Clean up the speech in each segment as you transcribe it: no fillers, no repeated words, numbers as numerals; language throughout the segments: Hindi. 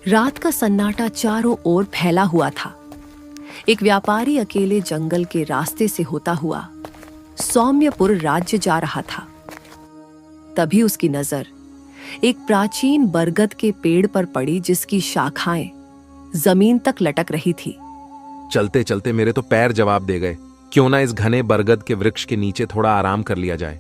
रात का सन्नाटा चारों ओर फैला हुआ था। एक व्यापारी अकेले जंगल के रास्ते से होता हुआ सौम्यपुर राज्य जा रहा था। तभी उसकी नजर एक प्राचीन बरगद के पेड़ पर पड़ी, जिसकी शाखाएं जमीन तक लटक रही थी। चलते चलते मेरे तो पैर जवाब दे गए। क्यों ना इस घने बरगद के वृक्ष के नीचे थोड़ा आराम कर लिया जाए।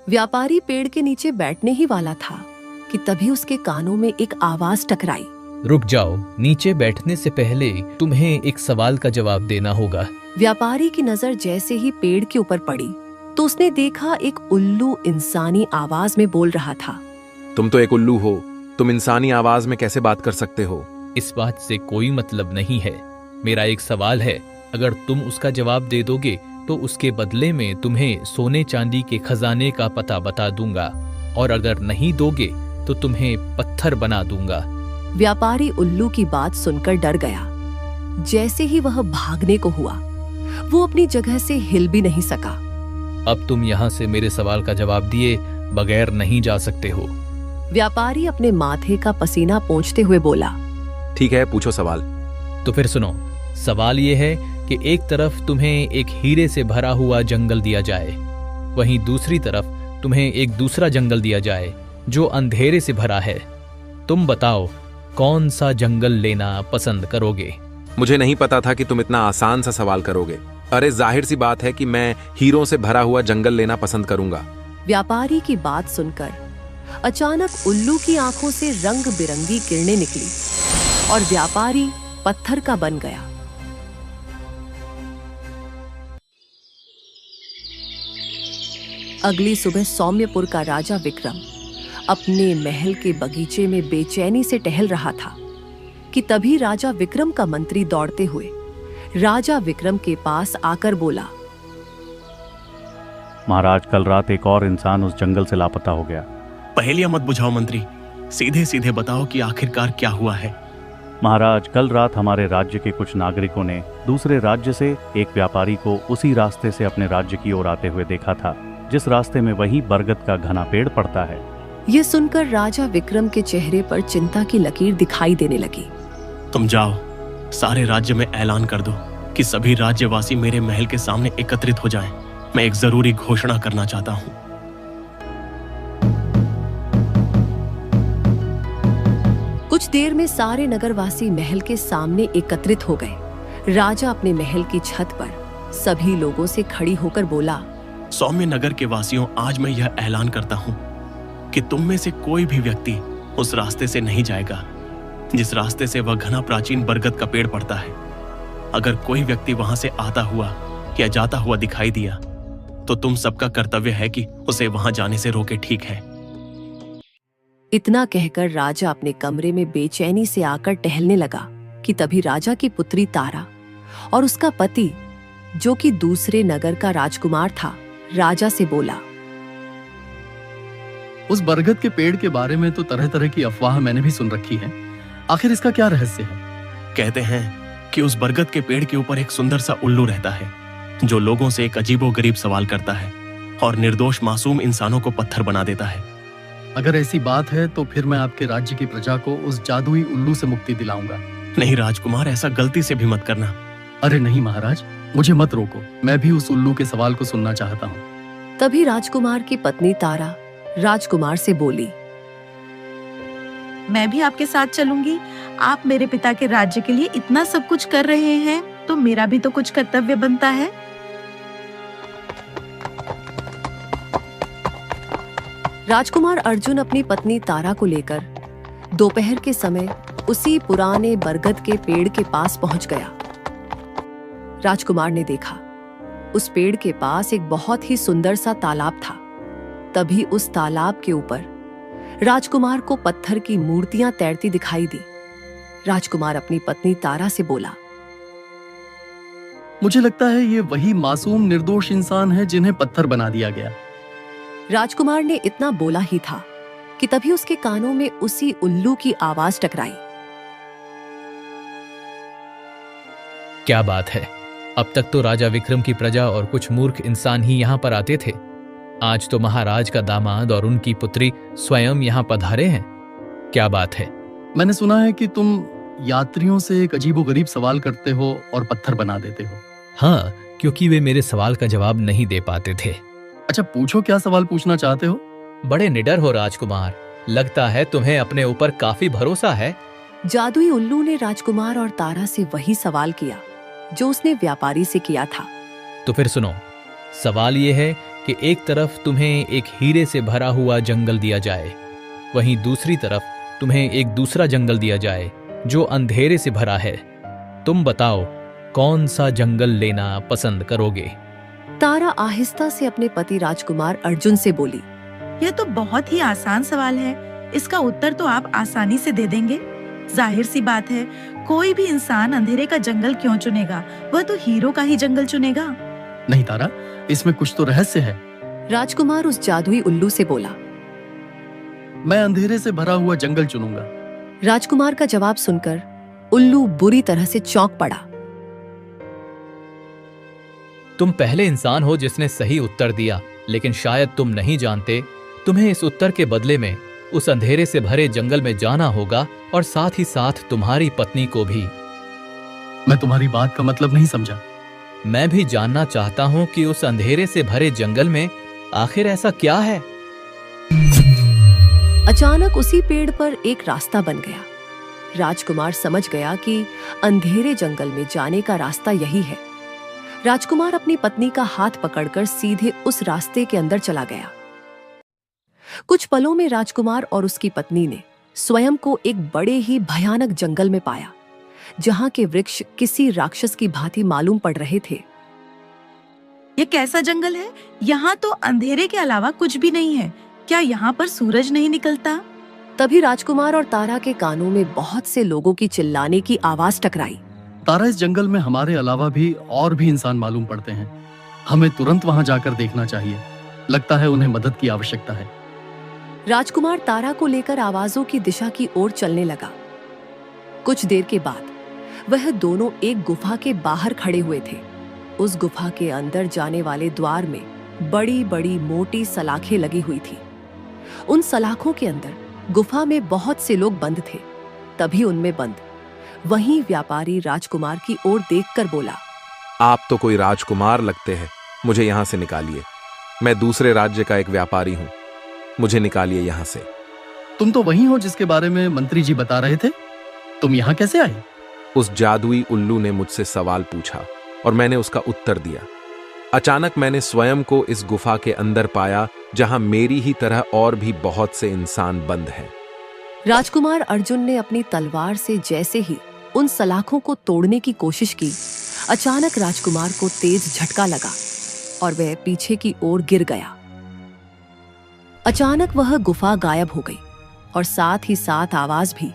व्यापारी पेड़ के नीचे बैठने ही वाला था कि तभी उसके कानों में एक आवाज टकराई। रुक जाओ, नीचे बैठने से पहले तुम्हें एक सवाल का जवाब देना होगा। व्यापारी की नजर जैसे ही पेड़ के ऊपर पड़ी तो उसने देखा एक उल्लू इंसानी आवाज में बोल रहा था। तुम तो एक उल्लू हो, तुम इंसानी आवाज में कैसे बात कर सकते हो? इस बात से कोई मतलब नहीं है। मेरा एक सवाल है, अगर तुम उसका जवाब दे दोगे तो उसके बदले में तुम्हें सोने चांदी के खजाने का पता बता दूंगा, और अगर नहीं दोगे तो तुम्हें पत्थर बना दूंगा। व्यापारी उल्लू की बात सुनकर डर गया। जैसे ही वह भागने को हुआ, वो अपनी जगह से हिल भी नहीं सका। अब तुम यहाँ से मेरे सवाल का जवाब दिए बगैर नहीं जा सकते हो। व्यापारी अपने माथे का पसीना पोंछते हुए बोला। ठीक है, पूछो सवाल। तो फिर सुनो, सवाल ये है कि एक तरफ तुम्हें एक हीरे से भरा हुआ जंगल दिया जाए, वहीं दूसरी तरफ तुम्हें एक दूसरा जंगल दिया जाए जो अंधेरे से भरा है। तुम बताओ कौन सा जंगल लेना पसंद करोगे? मुझे नहीं पता था कि तुम इतना आसान सा सवाल करोगे। अरे जाहिर सी बात है कि मैं हीरों से भरा हुआ जंगल लेना पसंद करूंगा। व्यापारी की बात सुनकर अचानक उल्लू की आंखों से रंग बिरंगी किरणें निकली और व्यापारी पत्थर का बन गया। अगली सुबह सौम्यपुर का राजा विक्रम अपने महल के बगीचे में बेचैनी से टहल रहा था कि तभी राजा विक्रम का मंत्री दौड़ते हुए राजा विक्रम के पास आकर बोला। महाराज, कल रात एक और इंसान उस जंगल से लापता हो गया। पहेलियां मत बुझाओ मंत्री, सीधे सीधे बताओ कि आखिरकार क्या हुआ है। महाराज, कल रात हमारे राज्य के कुछ नागरिकों ने दूसरे राज्य से एक व्यापारी को उसी रास्ते से अपने राज्य की ओर आते हुए देखा था, जिस रास्ते में वही बरगद का घना पेड़ पड़ता है। यह सुनकर राजा विक्रम के चेहरे पर चिंता की लकीर दिखाई देने लगी। तुम जाओ, सारे राज्य में ऐलान कर दो कि सभी राज्यवासी मेरे महल के सामने एकत्रित हो जाएं। मैं एक जरूरी घोषणा करना चाहता हूं। कुछ देर में सारे नगरवासी महल के सामने एकत्रित हो गए। राजा अपने महल की छत पर सभी लोगों से खड़ी होकर बोला। सौम्य नगर के वासियों, आज मैं यह ऐलान करता हूं कि तुम में से कोई भी व्यक्ति उस रास्ते से नहीं जाएगा जिस रास्ते से वह घना प्राचीन बरगद का पेड़ पड़ता है। अगर कोई व्यक्ति वहां से आता हुआ या जाता हुआ दिखाई दिया तो तुम सबका कर्तव्य है कि उसे वहां जाने से रोके, ठीक है? इतना कहकर राजा अपने कमरे में बेचैनी से आकर टहलने लगा कि तभी राजा की पुत्री तारा और उसका पति, जो कि दूसरे नगर का राजकुमार था, राजा से बोला। उस बरगद के पेड़ के बारे में तो तरह तरह की अफवाह मैंने भी सुन रखी है। आखिर इसका क्या रहस्य है? कहते हैं कि उस बरगद के पेड़ के ऊपर एक सुंदर सा उल्लू रहता है जो लोगों से एक अजीबोगरीब सवाल करता है और निर्दोष मासूम इंसानों को पत्थर बना देता है। अगर ऐसी बात है तो फिर मैं आपके राज्य की प्रजा को उस जादुई उल्लू से मुक्ति दिलाऊंगा। नहीं राजकुमार, ऐसा गलती से भी मत करना। अरे नहीं महाराज, मुझे मत रोको, मैं भी उस उल्लू के सवाल को सुनना चाहता हूँ। तभी राजकुमार की पत्नी तारा राजकुमार से बोली। मैं भी आपके साथ चलूंगी। आप मेरे पिता के राज्य के लिए इतना सब कुछ कर रहे हैं तो मेरा भी तो कुछ कर्तव्य बनता है। राजकुमार अर्जुन अपनी पत्नी तारा को लेकर दोपहर के समय उसी पुराने बरगद के पेड़ के पास पहुंच गया। राजकुमार ने देखा उस पेड़ के पास एक बहुत ही सुंदर सा तालाब था। तभी उस तालाब के ऊपर राजकुमार को पत्थर की मूर्तियां तैरती दिखाई दी। राजकुमार अपनी पत्नी तारा से बोला। मुझे लगता है ये वही मासूम निर्दोष इंसान है जिन्हें पत्थर बना दिया गया। राजकुमार ने इतना बोला ही था कि तभी उसके कानों में उसी उल्लू की आवाज टकराई। क्या बात है, अब तक तो राजा विक्रम की प्रजा और कुछ मूर्ख इंसान ही यहाँ पर आते थे, आज तो महाराज का दामाद और उनकी पुत्री स्वयं यहाँ पधारे हैं। क्या बात है? मैंने सुना है कि तुम यात्रियों से एक अजीबोगरीब सवाल करते हो और पत्थर बना देते हो। हाँ, क्योंकि वे मेरे सवाल का जवाब नहीं दे पाते थे। अच्छा, पूछो, क्या सवाल पूछना चाहते हो? बड़े निडर हो राजकुमार, लगता है तुम्हें अपने ऊपर काफी भरोसा है। जादुई उल्लू ने राजकुमार और तारा से वही सवाल किया जो उसने व्यापारी से किया था। तो फिर सुनो, सवाल ये है कि एक तरफ तुम्हें एक हीरे से भरा हुआ जंगल दिया जाए, वहीं दूसरी तरफ तुम्हें एक दूसरा जंगल दिया जाए जो अंधेरे से भरा है। तुम बताओ कौन सा जंगल लेना पसंद करोगे? तारा आहिस्ता से अपने पति राजकुमार अर्जुन से बोली। यह तो बहुत ही आसान सवाल है, इसका उत्तर तो आप आसानी से दे देंगे। जाहिर सी बात है, कोई भी इंसान अंधेरे का जंगल क्यों चुनेगा, वह तो हीरो का ही जंगल चुनेगा। नहीं तारा, इसमें कुछ तो रहस्य है। राजकुमार उस जादुई उल्लू से बोला। मैं अंधेरे से भरा हुआ जंगल चुनूंगा। राजकुमार का जवाब सुनकर उल्लू बुरी तरह से चौंक पड़ा। तुम पहले इंसान हो जिसने सही उत्तर दिया, लेकिन शायद तुम नहीं जानते, तुम्हें इस उत्तर के बदले में उस अंधेरे से भरे जंगल में जाना होगा और साथ ही साथ तुम्हारी पत्नी को भी। मैं तुम्हारी बात का मतलब नहीं समझा। मैं भी जानना चाहता हूं कि उस अंधेरे से भरे जंगल में आखिर ऐसा क्या है। अचानक उसी पेड़ पर एक रास्ता बन गया। राजकुमार समझ गया कि अंधेरे जंगल में जाने का रास्ता यही है। राजकुमार अपनी पत्नी का हाथ पकड़कर सीधे उस रास्ते के अंदर चला गया। कुछ पलों में राजकुमार और उसकी पत्नी ने स्वयं को एक बड़े ही भयानक जंगल में पाया, जहां के वृक्ष किसी राक्षस की भांति मालूम पड़ रहे थे। ये कैसा जंगल है? यहाँ तो अंधेरे के अलावा कुछ भी नहीं है। क्या यहाँ पर सूरज नहीं निकलता? तभी राजकुमार और तारा के कानों में बहुत से लोगों की चिल्लाने की आवाज टकराई। तारा, इस जंगल में हमारे अलावा भी और भी इंसान मालूम पड़ते हैं। हमें तुरंत वहां जाकर देखना चाहिए। लगता है उन्हें मदद की आवश्यकता है। राजकुमार तारा को लेकर आवाजों की दिशा की ओर चलने लगा। कुछ देर के बाद वह दोनों एक गुफा के बाहर खड़े हुए थे। उस गुफा के अंदर जाने वाले द्वार में बड़ी बड़ी मोटी सलाखें लगी हुई थी। उन सलाखों के अंदर गुफा में बहुत से लोग बंद थे। तभी उनमें बंद वहीं व्यापारी राजकुमार की ओर देखकर बोला, आप तो कोई राजकुमार लगते हैं, मुझे यहाँ से निकालिए। मैं दूसरे राज्य का एक व्यापारी हूँ, मुझे निकालिए यहाँ से। तुम तो वही हो जिसके बारे में मंत्री जी बता रहे थे। तुम यहाँ कैसे आए? उस जादुई उल्लू ने मुझसे सवाल पूछा और मैंने उसका उत्तर दिया। अचानक मैंने स्वयं को इस गुफा के अंदर पाया, जहां मेरी ही तरह और भी बहुत से इंसान बंद हैं। राजकुमार अर्जुन ने अपनी तलवार से जैसे ही उन सलाखों को तोड़ने की कोशिश की, अचानक राजकुमार को तेज झटका लगा और वह पीछे की ओर गिर गया। अचानक वह गुफा गायब हो गई और साथ ही साथ आवाज भी।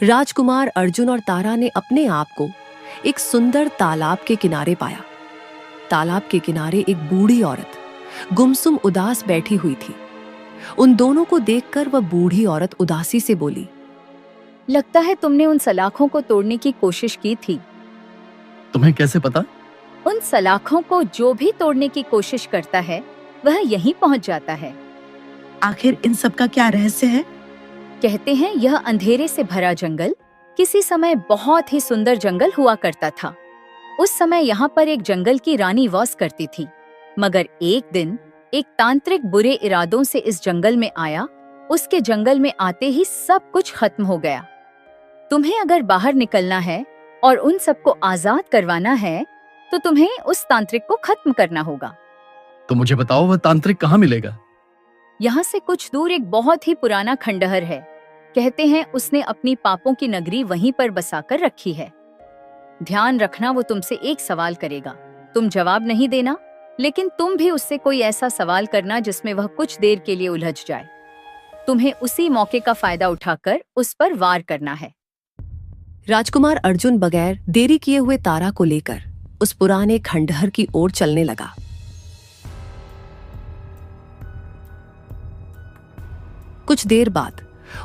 राजकुमार अर्जुन और तारा ने अपने आप को एक सुंदर तालाब के किनारे पाया। तालाब के किनारे एक बूढ़ी औरत गुमसुम उदास बैठी हुई थी। उन दोनों को देखकर वह बूढ़ी औरत उदासी से बोली, लगता है तुमने उन सलाखों को तोड़ने की कोशिश की थी। तुम्हें कैसे पता? उन सलाखों को जो भी तोड़ने की कोशिश करता है वह यहीं पहुंच जाता है। आखिर इन सब का क्या रहस्य है? कहते हैं यह अंधेरे से भरा जंगल किसी समय बहुत ही सुंदर जंगल हुआ करता था। उस समय यहाँ पर एक जंगल की रानी वास करती थी, मगर एक दिन एक तांत्रिक बुरे इरादों से इस जंगल में आया। उसके जंगल में आते ही सब कुछ खत्म हो गया। तुम्हें अगर बाहर निकलना है और उन सबको आजाद करवाना है तो तुम्हें उस तांत्रिक को खत्म करना होगा। तो मुझे बताओ, वह तांत्रिक कहाँ मिलेगा? यहाँ से कुछ दूर एक बहुत ही पुराना खंडहर है। कहते हैं उसने अपनी पापों की नगरी वहीं पर बसाकर रखी है। ध्यान रखना, वो तुमसे एक सवाल करेगा, तुम जवाब नहीं देना, लेकिन तुम भी उससे कोई ऐसा सवाल करना जिसमें वह कुछ देर के लिए उलझ जाए। तुम्हें उसी मौके का फायदा उठाकर उस पर वार करना है। राजकुमार अर्जुन बगैर देरी किए हुए तारा को लेकर उस पुराने खंडहर की ओर चलने लगा। कुछ देर बाद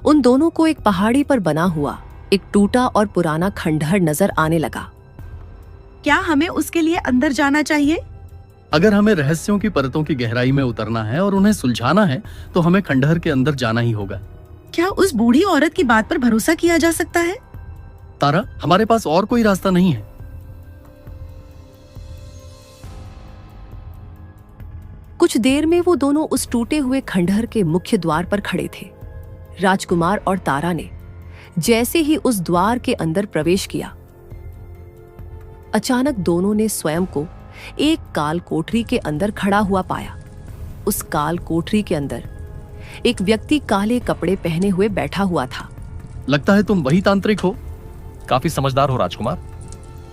उन दोनों को एक पहाड़ी पर बना हुआ एक टूटा और पुराना खंडहर नजर आने लगा। क्या हमें उसके लिए अंदर जाना चाहिए? अगर हमें रहस्यों की परतों की गहराई में उतरना है और उन्हें सुलझाना है तो हमें खंडहर के अंदर जाना ही होगा। क्या उस बूढ़ी औरत की बात पर भरोसा किया जा सकता है? तारा, हमारे पास और कोई रास्ता नहीं है। कुछ देर में वो दोनों उस टूटे हुए खंडहर के मुख्य द्वार पर खड़े थे। राजकुमार और तारा ने जैसे ही उस द्वार के अंदर प्रवेश किया, अचानक दोनों ने स्वयं को एक काल कोठरी के अंदर खड़ा हुआ पाया। उस काल कोठरी के अंदर एक व्यक्ति काले कपड़े पहने हुए बैठा हुआ था। लगता है तुम वही तांत्रिक हो। काफी समझदार हो राजकुमार।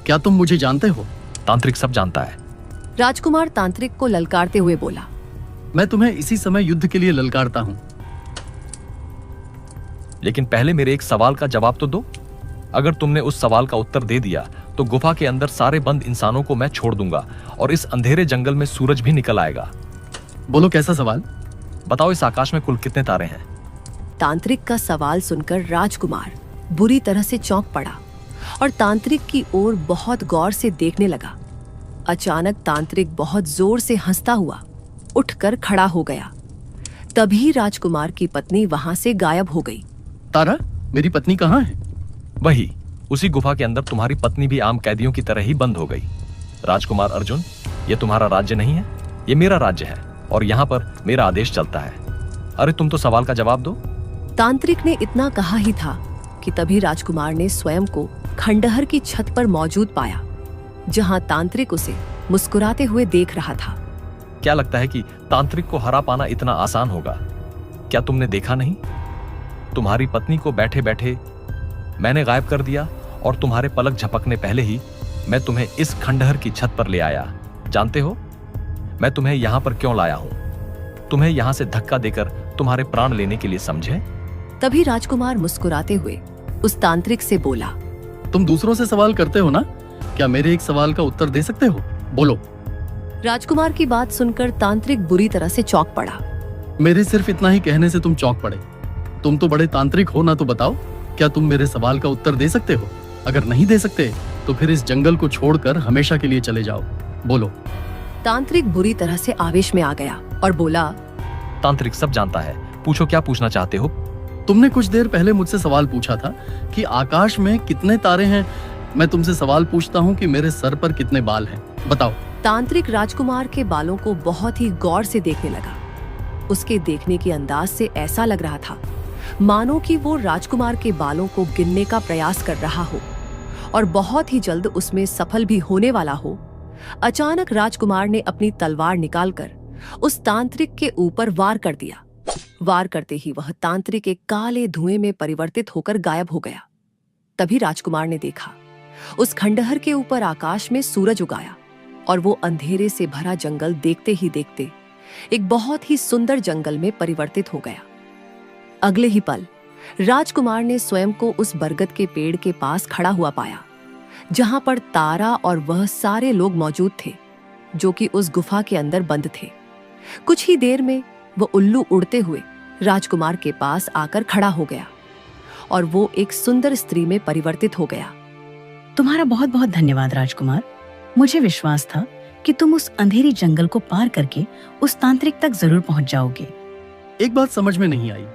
क्या तुम मुझे जानते हो? तांत्रिक सब जानता है। राजकुमार तांत्रिक को ललकारते हुए बोला, मैं तुम्हें इसी समय युद्ध के लिए ललकारता हूं। लेकिन पहले मेरे एक सवाल का जवाब तो दो। अगर तुमने उस सवाल का उत्तर दे दिया तो गुफा के अंदर सारे बंद इंसानों को मैं छोड़ दूंगा और इस अंधेरे जंगल में सूरज भी निकल आएगा। बोलो, कैसा सवाल? बताओ, इस आकाश में कुल कितने तारे हैं? तांत्रिक का सवाल सुनकर राजकुमार बुरी तरह से चौंक पड़ा और तांत्रिक की ओर बहुत गौर से देखने लगा। अचानक तांत्रिक बहुत जोर से हंसता हुआ उठकर खड़ा हो गया। तभी राजकुमार की पत्नी वहां से गायब हो गई। तारा, मेरी पत्नी कहाँ है? वही, उसी गुफा के अंदर तुम्हारी पत्नी भी आम कैदियों की तरह ही बंद हो गई। राजकुमार अर्जुन, ये तुम्हारा राज्य नहीं है, ये मेरा राज्य है और यहाँ पर मेरा आदेश चलता है। अरे तुम तो सवाल का जवाब दो। तांत्रिक ने इतना कहा ही था कि तभी राजकुमार ने स्वयं को खंडहर की छत पर मौजूद पाया, जहां तांत्रिक उसे मुस्कुराते हुए देख रहा था। क्या लगता है कि तांत्रिक को हरा पाना इतना आसान होगा? क्या तुमने देखा नहीं? तुम्हारी पत्नी को बैठे बैठे मैंने गायब कर दिया और तुम्हारे पलक झपकने पहले ही मैं तुम्हें इस खंडहर की छत पर ले आया। जानते हो मैं तुम्हें यहां पर क्यों लाया हूं? तुम्हें यहां से धक्का देकर तुम्हारे प्राण लेने के लिए, समझे? तभी राजकुमार मुस्कुराते हुए उस तांत्रिक से बोला, तुम दूसरों से सवाल करते हो ना, क्या मेरे एक सवाल का उत्तर दे सकते हो? बोलो। राजकुमार की बात सुनकर तांत्रिक बुरी तरह से चौंक पड़ा। मेरे सिर्फ इतना ही कहने से तुम चौंक पड़े? तुम तो बड़े तांत्रिक हो ना, तो बताओ, क्या तुम मेरे सवाल का उत्तर दे सकते हो? अगर नहीं दे सकते तो फिर इस जंगल को छोड़कर हमेशा के लिए चले जाओ। बोलो। तांत्रिक बुरी तरह से आवेश में आ गया और बोला, तांत्रिक सब जानता है, पूछो क्या पूछना चाहते हो? तुमने कुछ देर पहले मुझसे सवाल पूछा था कि आकाश में कितने तारे हैं। मैं तुमसे सवाल पूछता हूँ कि मेरे सर पर कितने बाल हैं, बताओ। तांत्रिक राजकुमार के बालों को बहुत ही गौर से देखने लगा। उसके देखने के अंदाज से ऐसा लग रहा था मानो कि वो राजकुमार के बालों को गिनने का प्रयास कर रहा हो और बहुत ही जल्द उसमें सफल भी होने वाला हो। अचानक राजकुमार ने अपनी तलवार निकालकर उस तांत्रिक के ऊपर वार कर दिया। वार करते ही वह तांत्रिक एक काले धुएं में परिवर्तित होकर गायब हो गया। तभी राजकुमार ने देखा उस खंडहर के ऊपर आकाश में सूरज उगाया और वो अंधेरे से भरा जंगल देखते ही देखते एक बहुत ही सुंदर जंगल में परिवर्तित हो गया। अगले ही पल राजकुमार ने स्वयं को उस बरगद के पेड़ के पास खड़ा हुआ पाया, जहां पर तारा और वह सारे लोग मौजूद थे जो कि उस गुफा के अंदर बंद थे। कुछ ही देर में वो उल्लू उड़ते हुए राजकुमार के पास आकर खड़ा हो गया और वो एक सुंदर स्त्री में परिवर्तित हो गया। तुम्हारा बहुत बहुत धन्यवाद राजकुमार। मुझे विश्वास था कि तुम उस अंधेरी जंगल को पार करके उस तांत्रिक तक जरूर पहुंच जाओगे। एक बात समझ में नहीं आई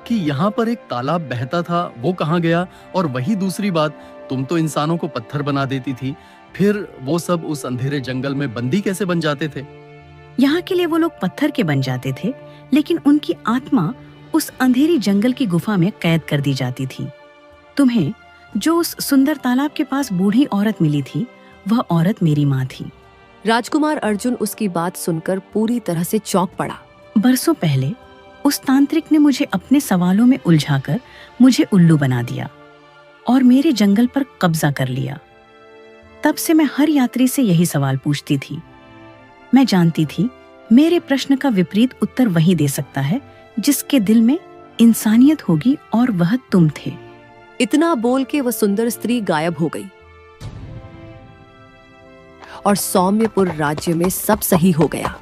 कि यहाँ पर एक तालाब बहता था, वो कहाँ गया? और वही दूसरी बात, तुम तो इंसानों को पत्थर बना देती थी, फिर वो सब उस अंधेरे जंगल में बंदी कैसे बन जाते थे? यहाँ के लिए वो लोग पत्थर के बन जाते थे, लेकिन उनकी आत्मा उस अंधेरी जंगल की गुफा में कैद कर दी जाती थी। तुम्हें जो उस सुंदर तालाब के पास बूढ़ी औरत मिली थी, वह औरत मेरी माँ थी। राजकुमार अर्जुन उसकी बात सुनकर पूरी तरह से चौंक पड़ा। बरसों पहले उस तांत्रिक ने मुझे अपने सवालों में उलझाकर मुझे उल्लू बना दिया और मेरे जंगल पर कब्जा कर लिया। तब से मैं हर यात्री से यही सवाल पूछती थी। मैं जानती थी मेरे प्रश्न का विपरीत उत्तर वही दे सकता है जिसके दिल में इंसानियत होगी, और वह तुम थे। इतना बोल के वह सुंदर स्त्री गायब हो गई और सौम्यपुर राज्य में सब सही हो गया।